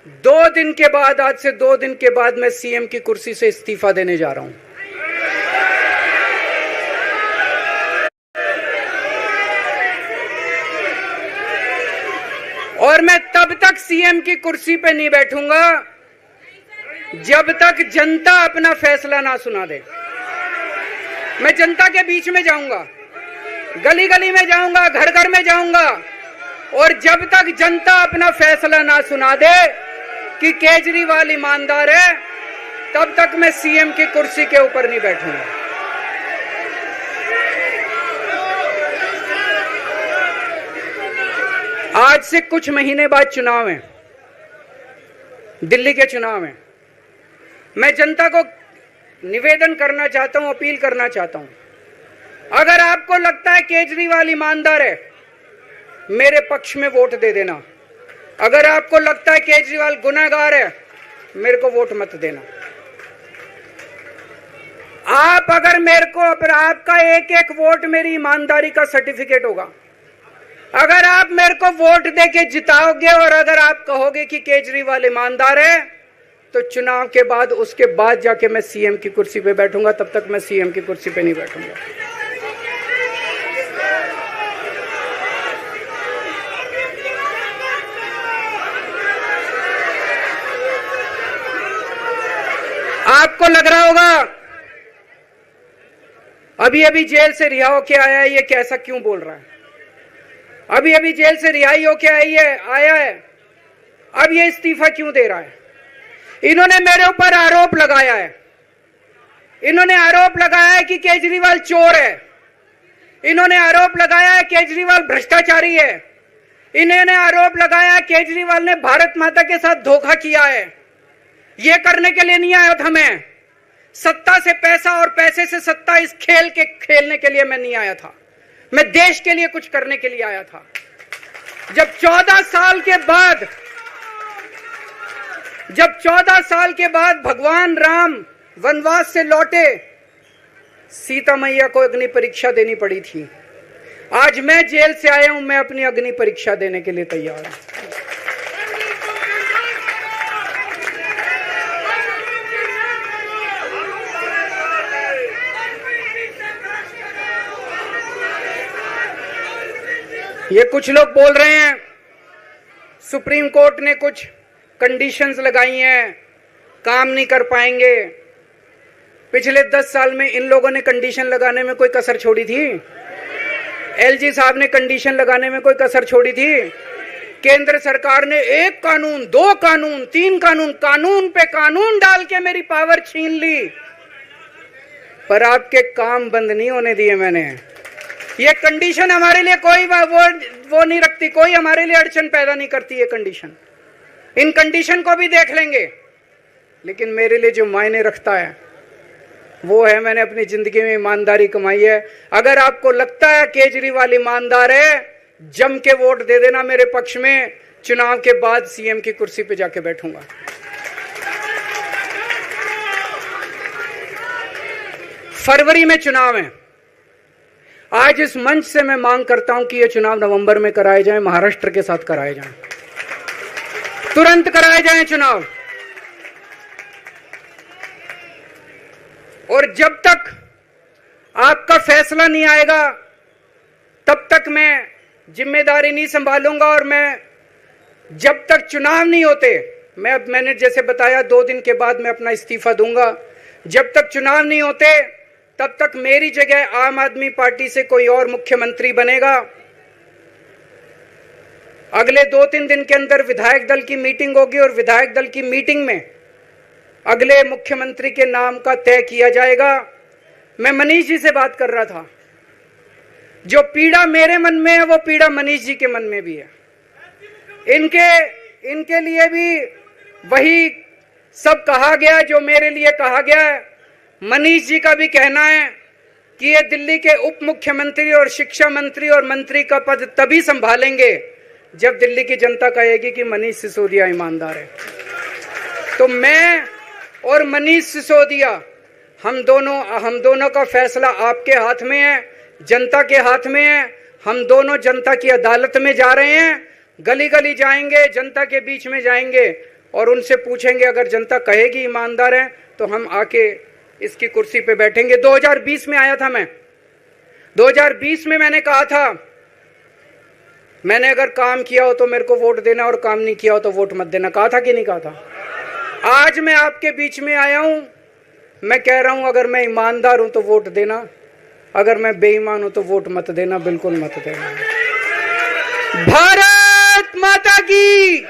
2 दिन के बाद, आज से 2 दिन के बाद मैं सीएम की कुर्सी से इस्तीफा देने जा रहा हूं। और मैं तब तक सीएम की कुर्सी पे नहीं बैठूंगा जब तक जनता अपना फैसला ना सुना दे। मैं जनता के बीच में जाऊंगा, गली गली में जाऊंगा, घर घर में जाऊंगा, और जब तक जनता अपना फैसला ना सुना दे कि केजरीवाल ईमानदार है, तब तक मैं सीएम की कुर्सी के ऊपर नहीं बैठूंगा। आज से कुछ महीने बाद चुनाव है, दिल्ली के चुनाव है। मैं जनता को निवेदन करना चाहता हूं, अपील करना चाहता हूं, अगर आपको लगता है केजरीवाल ईमानदार है, मेरे पक्ष में वोट दे देना। अगर आपको लगता है केजरीवाल गुनहगार है, मेरे को वोट मत देना। आप अगर मेरे को, आपका एक एक वोट मेरी ईमानदारी का सर्टिफिकेट होगा। अगर आप मेरे को वोट देके जिताओगे और अगर आप कहोगे कि केजरीवाल ईमानदार है, तो चुनाव के बाद, उसके बाद जाके मैं सीएम की कुर्सी पे बैठूंगा। तब तक मैं सीएम की कुर्सी पे नहीं बैठूंगा। आपको लग रहा होगा अभी अभी जेल से रिहा होके आया है, ये कैसा क्यों बोल रहा है? अभी अभी जेल से रिहाई होके आया है, अब ये इस्तीफा क्यों दे रहा है? इन्होंने मेरे ऊपर आरोप लगाया है। इन्होंने आरोप लगाया है कि केजरीवाल चोर है। इन्होंने आरोप लगाया है केजरीवाल भ्रष्टाचारी है। इन्होंने आरोप लगाया है केजरीवाल ने भारत माता के साथ धोखा किया है। ये करने के लिए नहीं आया था मैं, सत्ता से पैसा और पैसे से सत्ता, इस खेल के खेलने के लिए मैं नहीं आया था। मैं देश के लिए कुछ करने के लिए आया था। जब 14 साल के बाद भगवान राम वनवास से लौटे, सीता मैया को अग्नि परीक्षा देनी पड़ी थी। आज मैं जेल से आया हूं, मैं अपनी अग्नि परीक्षा देने के लिए तैयार हूं। ये कुछ लोग बोल रहे हैं सुप्रीम कोर्ट ने कुछ कंडीशंस लगाई हैं, काम नहीं कर पाएंगे। पिछले 10 साल में इन लोगों ने कंडीशन लगाने में कोई कसर छोड़ी थी? एलजी साहब ने कंडीशन लगाने में कोई कसर छोड़ी थी? केंद्र सरकार ने 1 कानून, 2 कानून, 3 कानून, कानून पे कानून डाल के मेरी पावर छीन ली, पर आपके काम बंद नहीं होने दिए मैंने। ये कंडीशन हमारे लिए कोई वो नहीं रखती, कोई हमारे लिए अड़चन पैदा नहीं करती। ये कंडीशन, इन कंडीशन को भी देख लेंगे, लेकिन मेरे लिए जो मायने रखता है वो है मैंने अपनी जिंदगी में ईमानदारी कमाई है। अगर आपको लगता है केजरीवाल ईमानदार है, जम के वोट दे देना मेरे पक्ष में। चुनाव के बाद सीएम की कुर्सी पे जाके बैठूंगा। फरवरी में चुनाव है। आज इस मंच से मैं मांग करता हूं कि ये चुनाव नवंबर में कराए जाएं, महाराष्ट्र के साथ कराए जाएं, तुरंत कराए जाएं चुनाव। और जब तक आपका फैसला नहीं आएगा, तब तक मैं जिम्मेदारी नहीं संभालूंगा। और मैं, जब तक चुनाव नहीं होते, मैंने जैसे बताया 2 दिन के बाद मैं अपना इस्तीफा दूंगा। जब तक चुनाव नहीं होते, तब तक मेरी जगह आम आदमी पार्टी से कोई और मुख्यमंत्री बनेगा। अगले 2-3 दिन के अंदर विधायक दल की मीटिंग होगी और विधायक दल की मीटिंग में अगले मुख्यमंत्री के नाम का तय किया जाएगा। मैं मनीष जी से बात कर रहा था, जो पीड़ा मेरे मन में है वो पीड़ा मनीष जी के मन में भी है। इनके लिए भी वही सब कहा गया जो मेरे लिए कहा गया है। मनीष जी का भी कहना है कि ये दिल्ली के उप मुख्यमंत्री और शिक्षा मंत्री और मंत्री का पद तभी संभालेंगे जब दिल्ली की जनता कहेगी कि मनीष सिसोदिया ईमानदार है। तो मैं और मनीष सिसोदिया, हम दोनों का फैसला आपके हाथ में है, जनता के हाथ में है। हम दोनों जनता की अदालत में जा रहे हैं, गली गली जाएंगे, जनता के बीच में जाएंगे और उनसे पूछेंगे, अगर जनता कहेगी ईमानदार है तो हम आके इसकी कुर्सी पे बैठेंगे। 2020 में आया था मैं, 2020 में मैंने कहा था, मैंने अगर काम किया हो तो मेरे को वोट देना और काम नहीं किया हो तो वोट मत देना। कहा था कि नहीं कहा था? आज मैं आपके बीच में आया हूं, मैं कह रहा हूं अगर मैं ईमानदार हूं तो वोट देना, अगर मैं बेईमान हूं तो वोट मत देना, बिल्कुल मत देना। भारत माता की